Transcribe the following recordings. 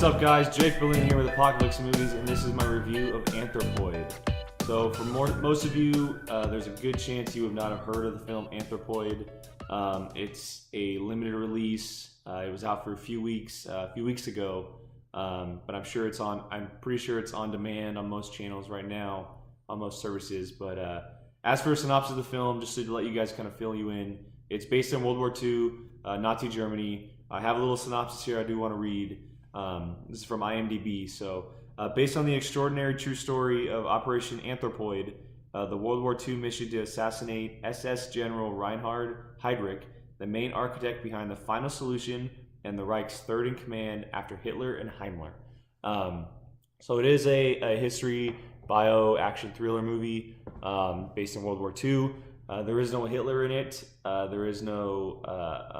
What's up, guys? Jake Berlin here with Apocalypse Movies, and this is my review of Anthropoid. So for most of you, there's a good chance you have not heard of the film Anthropoid. It's a limited release. It was out for a few weeks ago, but I'm pretty sure it's on demand on most channels right now, on most services. But as for a synopsis of the film, just to let you guys kind of fill you in, it's based in World War II, Nazi Germany. I have a little synopsis here I do want to read. This is from IMDb. So, based on the extraordinary true story of Operation Anthropoid, the World War II mission to assassinate SS General Reinhard Heydrich, the main architect behind the final solution and the Reich's third in command after Hitler and Himmler. So it is a history bio action thriller movie based in World War II. There is no Hitler in it. There is no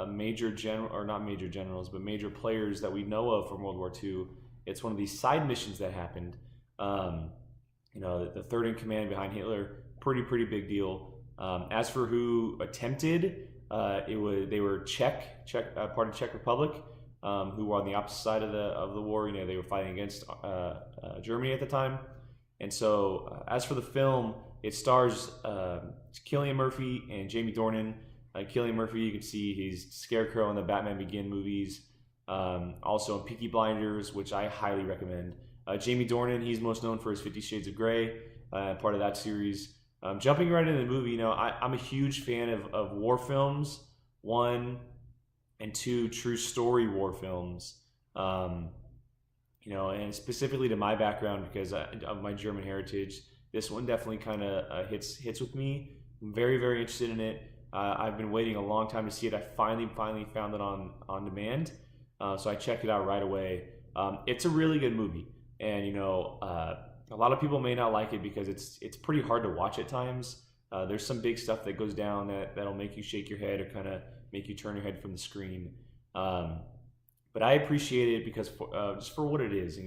major general, or not major generals, but major players that we know of from World War II. It's one of these side missions that happened. The third in command behind Hitler, pretty big deal. As for who attempted, they were part of Czech Republic, who were on the opposite side of the war. They were fighting against Germany at the time. And so, as for the film, it stars Cillian Murphy and Jamie Dornan. Cillian Murphy, you can see he's Scarecrow in the Batman Begin movies. Also in Peaky Blinders, which I highly recommend. Jamie Dornan, he's most known for his 50 Shades of Grey, part of that series. Jumping right into the movie, I'm a huge fan of war films, 1 and 2 true story war films. And specifically to my background, because of my German heritage, this one definitely kind of hits with me. I'm very interested in it. I've been waiting a long time to see it. I finally found it on demand, so I checked it out right away. It's a really good movie, and a lot of people may not like it because it's pretty hard to watch at times. There's some big stuff that goes down that'll make you shake your head or kind of make you turn your head from the screen. But I appreciate it because just for what it is.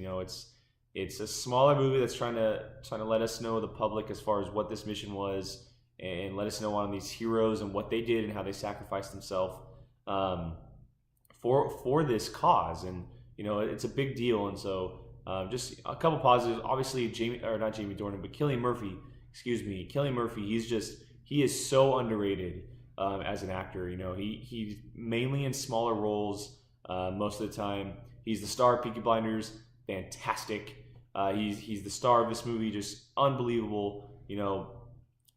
It's a smaller movie that's trying to let us know, the public, as far as what this mission was, and let us know on these heroes and what they did and how they sacrificed themselves for this cause. And it's a big deal. And so just a couple positives. Obviously, Cillian Murphy. Cillian Murphy. He is so underrated as an actor. He's mainly in smaller roles most of the time. He's the star of Peaky Blinders. Fantastic. He's the star of this movie, just unbelievable.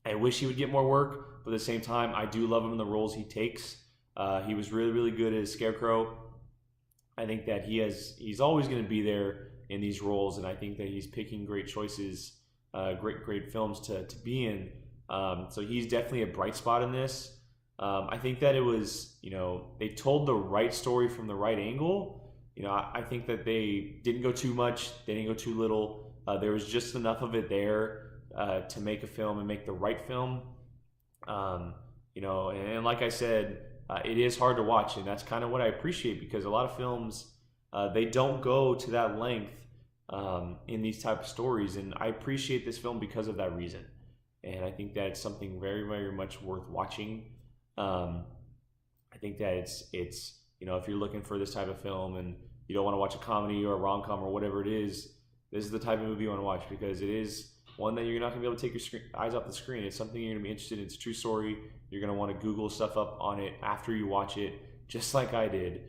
I wish he would get more work, but at the same time, I do love him in the roles he takes. He was really good as Scarecrow. I think that he's always going to be there in these roles, and I think that he's picking great choices, great films to be in. So he's definitely a bright spot in this. I think that it was, they told the right story from the right angle. I think that they didn't go too much, they didn't go too little. There was just enough of it there to make a film and make the right film. And like I said, it is hard to watch, and that's kind of what I appreciate, because a lot of films, they don't go to that length in these type of stories, and I appreciate this film because of that reason. And I think that it's something very much worth watching. I think that it's if you're looking for this type of film and you don't want to watch a comedy or a rom-com or whatever it is, this is the type of movie you want to watch, because it is one that you're not going to be able to take your eyes off the screen. It's something you're going to be interested in. It's a true story. You're going to want to Google stuff up on it after you watch it, just like I did.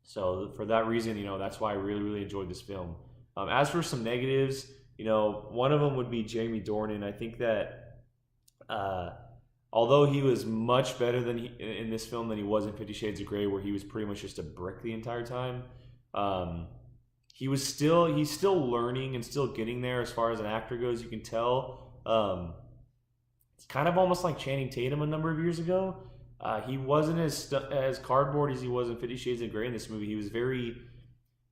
So for that reason, that's why I really enjoyed this film. As for some negatives, one of them would be Jamie Dornan. I think that although he was much better in this film than he was in 50 Shades of Grey, where he was pretty much just a brick the entire time, he's still learning and still getting there as far as an actor goes. You can tell. It's kind of almost like Channing Tatum a number of years ago. He wasn't as cardboard as he was in 50 Shades of Grey in this movie. He was very,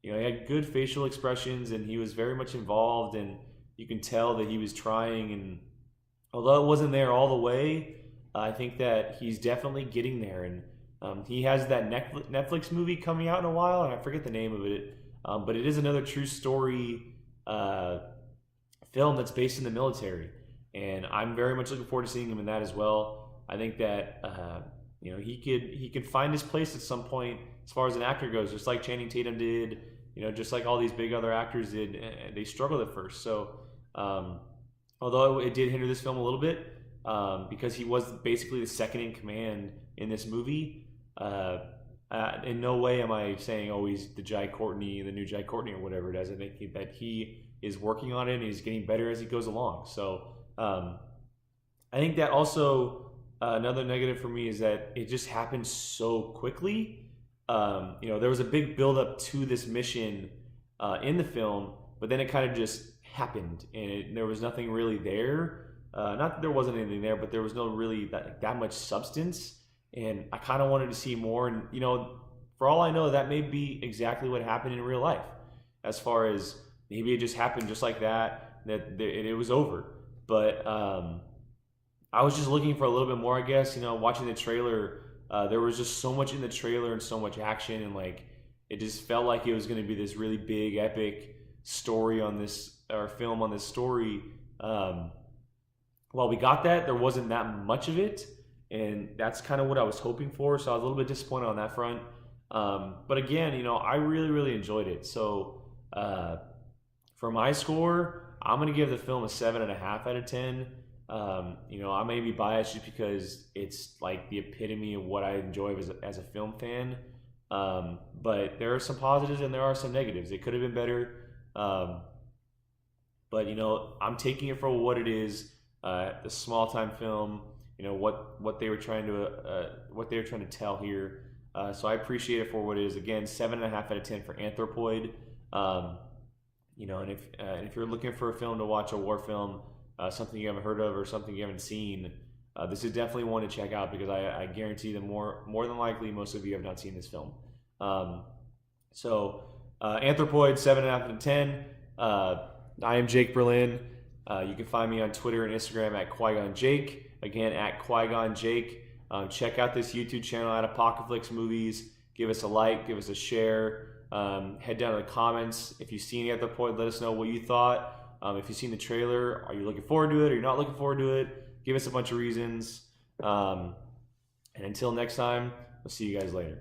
he had good facial expressions, and he was very much involved, and you can tell that he was trying. And although it wasn't there all the way, I think that he's definitely getting there. And he has that Netflix movie coming out in a while, and I forget the name of it. But it is another true story film that's based in the military, and I'm very much looking forward to seeing him in that as well. I think that he could find his place at some point as far as an actor goes, just like Channing Tatum did just like all these big other actors did, they struggled at first. So although it did hinder this film a little bit, because he was basically the second in command in this movie. In no way am I saying, oh, he's the new Jai Courtney or whatever it is. I think that he is working on it and he's getting better as he goes along. So I think that also another negative for me is that it just happened so quickly. There was a big buildup to this mission in the film, but then it kind of just happened and there was nothing really there. Not that there wasn't anything there, but there was no really that much substance. And I kind of wanted to see more. And, for all I know, that may be exactly what happened in real life. As far as maybe it just happened just like that it was over. But I was just looking for a little bit more, I guess. Watching the trailer, there was just so much in the trailer and so much action. And, it just felt like it was going to be this really big, epic story on this, or film on this story. While we got that, there wasn't that much of it, and that's kind of what I was hoping for, so I was a little bit disappointed on that front. But again, I really, really enjoyed it. So for my score, I'm going to give the film a 7.5 out of 10. I may be biased just because it's like the epitome of what I enjoy as a film fan. But there are some positives and there are some negatives. It could have been better. But I'm taking it for what it is. The small time film, what they were trying to tell here. So I appreciate it for what it is. Again, 7.5 out of 10 for Anthropoid. And if you're looking for a film to watch, a war film, something you haven't heard of or something you haven't seen, this is definitely one to check out, because I guarantee that more than likely most of you have not seen this film. Anthropoid, 7.5 out of 10. I am Jake Berlin. You can find me on Twitter and Instagram at Qui-Gon Jake. Again, at Qui-Gon Jake. Check out this YouTube channel at Apocalypse Movies. Give us a like, give us a share. Head down to the comments. If you see any Anthropoid, let us know what you thought. If you've seen the trailer, are you looking forward to it? Or you're not looking forward to it? Give us a bunch of reasons. And until next time, we'll see you guys later.